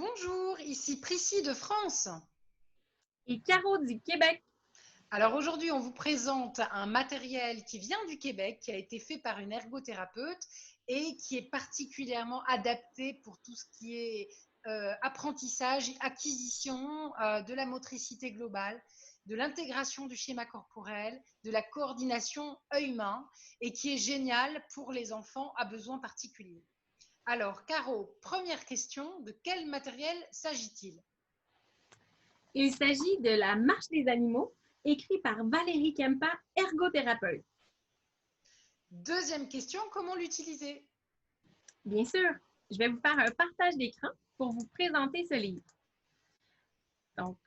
Bonjour, ici Prissy de France. Et Caro du Québec. Alors aujourd'hui, on vous présente un matériel qui vient du Québec, qui a été fait par une ergothérapeute et qui est particulièrement adapté pour tout ce qui est apprentissage, acquisition de la motricité globale, de l'intégration du schéma corporel, de la coordination œil-main et qui est génial pour les enfants à besoins particuliers. Alors, Caro, première question, de quel matériel s'agit-il? Il s'agit de La marche des animaux, écrit par Valérie Kempa, ergothérapeute. Deuxième question, comment l'utiliser? Bien sûr, je vais vous faire un partage d'écran pour vous présenter ce livre. Donc,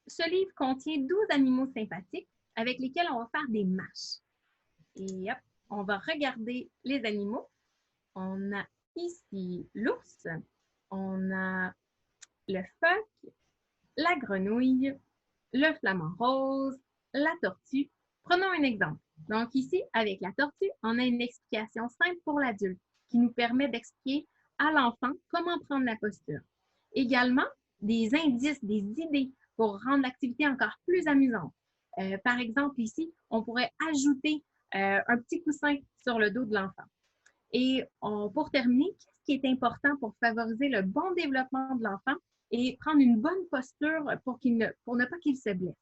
ce livre contient 12 animaux sympathiques avec lesquels on va faire des marches. Et hop, on va regarder les animaux. On a ici l'ours, on a le phoque, la grenouille, le flamant rose, la tortue. Prenons un exemple. Donc ici, avec la tortue, on a une explication simple pour l'adulte qui nous permet d'expliquer à l'enfant comment prendre la posture. Également, des indices, des idées pour rendre l'activité encore plus amusante. Par exemple, ici, on pourrait ajouter un petit coussin sur le dos de l'enfant. Et pour terminer, ce qui est important pour favoriser le bon développement de l'enfant et prendre une bonne posture pour ne pas qu'il se blesse.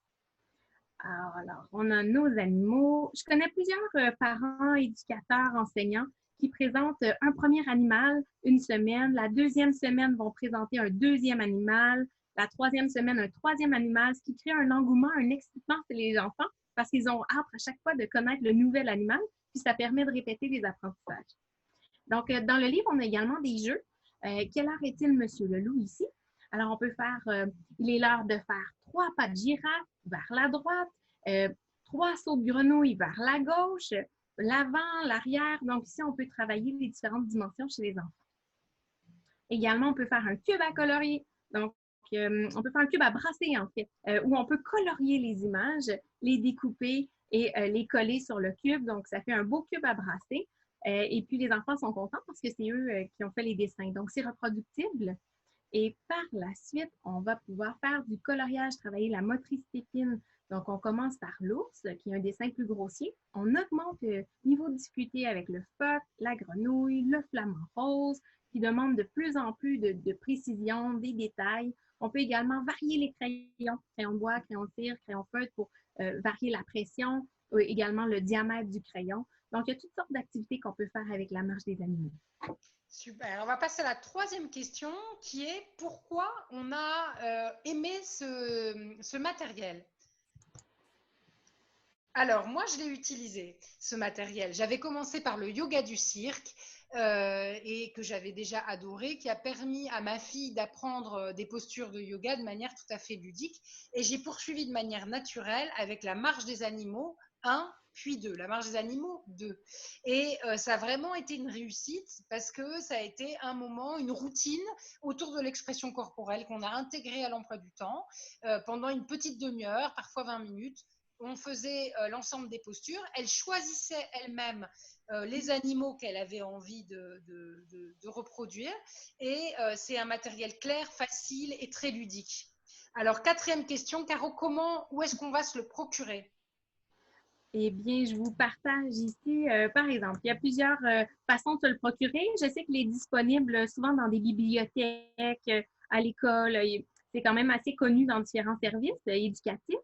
Alors, on a nos animaux. Je connais plusieurs parents, éducateurs, enseignants qui présentent un premier animal une semaine. La deuxième semaine vont présenter un deuxième animal. La troisième semaine, un troisième animal, ce qui crée un engouement, un excitement chez les enfants parce qu'ils ont hâte à chaque fois de connaître le nouvel animal, puis ça permet de répéter les apprentissages. Donc, dans le livre, on a également des jeux. Quelle heure est-il, Monsieur le loup, ici? Alors, on peut faire, il est l'heure de faire 3 pas de girafe vers la droite, euh, 3 sauts de grenouille vers la gauche, l'avant, l'arrière. Donc, ici, on peut travailler les différentes dimensions chez les enfants. Également, on peut faire un cube à colorier. Donc, on peut faire un cube à brasser, en fait, où on peut colorier les images, les découper et les coller sur le cube. Donc, ça fait un beau cube à brasser. Et puis, les enfants sont contents parce que c'est eux qui ont fait les dessins. Donc, c'est reproductible. Et par la suite, on va pouvoir faire du coloriage, travailler la motricité fine. Donc, on commence par l'ours, qui est un dessin plus grossier. On augmente le niveau de difficulté avec le phoque, la grenouille, le flamant rose, qui demande de plus en plus de précision, des détails. On peut également varier les crayons, crayon de bois, crayon de cire, crayon feutre pour varier la pression, également le diamètre du crayon. Donc, il y a toutes sortes d'activités qu'on peut faire avec la marche des animaux. Super. On va passer à la troisième question qui est pourquoi on a aimé ce matériel? Alors, moi, je l'ai utilisé, ce matériel. J'avais commencé par le yoga du cirque et que j'avais déjà adoré, qui a permis à ma fille d'apprendre des postures de yoga de manière tout à fait ludique. Et j'ai poursuivi de manière naturelle avec la marche des animaux 1, puis 2. La marche des animaux 2. Et ça a vraiment été une réussite parce que ça a été un moment, une routine autour de l'expression corporelle qu'on a intégrée à l'emploi du temps pendant une petite demi-heure, parfois 20 minutes. On faisait l'ensemble des postures. Elle choisissait elle-même les animaux qu'elle avait envie de reproduire. Et c'est un matériel clair, facile et très ludique. Alors, quatrième question, Caro, où est-ce qu'on va se le procurer? Eh bien, je vous partage ici, par exemple, il y a plusieurs façons de se le procurer. Je sais qu'il est disponible souvent dans des bibliothèques, à l'école. C'est quand même assez connu dans différents services éducatifs.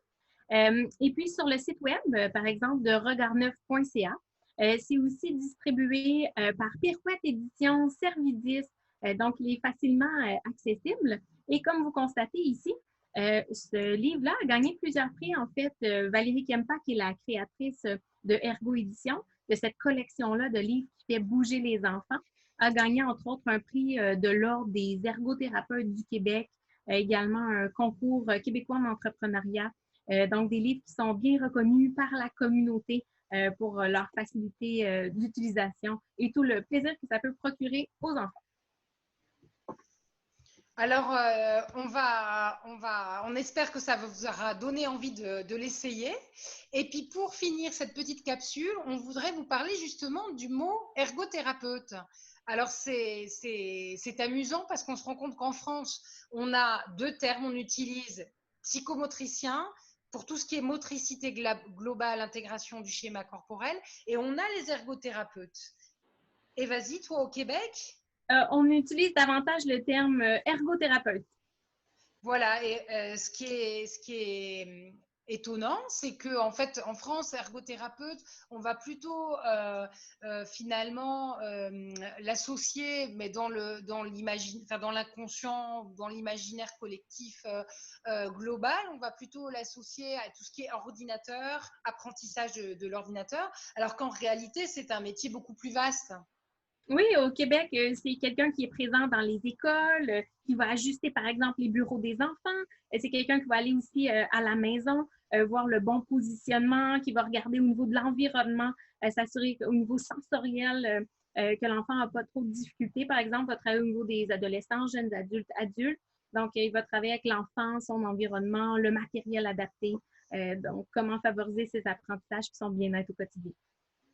Et puis, sur le site web, par exemple, de regardneuf.ca, c'est aussi distribué par Pirouette Édition, Servidis, donc il est facilement accessible. Et comme vous constatez ici, ce livre-là a gagné plusieurs prix. En fait, Valérie Kempa, qui est la créatrice de Ergo Édition, de cette collection-là de livres qui fait bouger les enfants, a gagné entre autres un prix de l'Ordre des ergothérapeutes du Québec, également un concours québécois d'entrepreneuriat. Donc, des livres qui sont bien reconnus par la communauté pour leur facilité d'utilisation et tout le plaisir que ça peut procurer aux enfants. Alors, on espère que ça vous aura donné envie de l'essayer. Et puis, pour finir cette petite capsule, on voudrait vous parler justement du mot ergothérapeute. Alors, c'est amusant parce qu'on se rend compte qu'en France, on a deux termes. On utilise psychomotricien pour tout ce qui est motricité globale, intégration du schéma corporel, et on a les ergothérapeutes. Et vas-y, toi, au Québec? On utilise davantage le terme ergothérapeute. Voilà, et ce qui est étonnant, c'est que en fait, en France, ergothérapeute, on va plutôt finalement l'associer, mais dans l'inconscient, dans l'imaginaire collectif global, on va plutôt l'associer à tout ce qui est ordinateur, apprentissage de l'ordinateur, alors qu'en réalité, c'est un métier beaucoup plus vaste. Oui, au Québec, c'est quelqu'un qui est présent dans les écoles, qui va ajuster, par exemple, les bureaux des enfants. C'est quelqu'un qui va aller aussi à la maison, voir le bon positionnement, qui va regarder au niveau de l'environnement, s'assurer qu'au niveau sensoriel, que l'enfant n'a pas trop de difficultés. Par exemple, va travailler au niveau des adolescents, jeunes adultes, adultes. Donc, il va travailler avec l'enfant, son environnement, le matériel adapté. Donc, comment favoriser ses apprentissages et son bien-être au quotidien.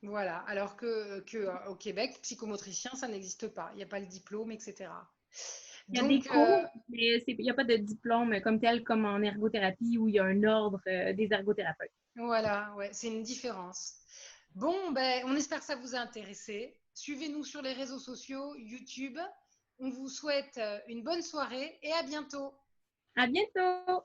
Voilà, alors au Québec, psychomotricien, ça n'existe pas. Il n'y a pas le diplôme, etc. Il y a des Donc, cours, mais il n'y a pas de diplôme comme tel comme en ergothérapie où il y a un ordre des ergothérapeutes. voilà, ouais, c'est une différence. Bon, ben, on espère que ça vous a intéressé. Suivez-nous sur les réseaux sociaux, YouTube. On vous souhaite une bonne soirée et à bientôt. À bientôt!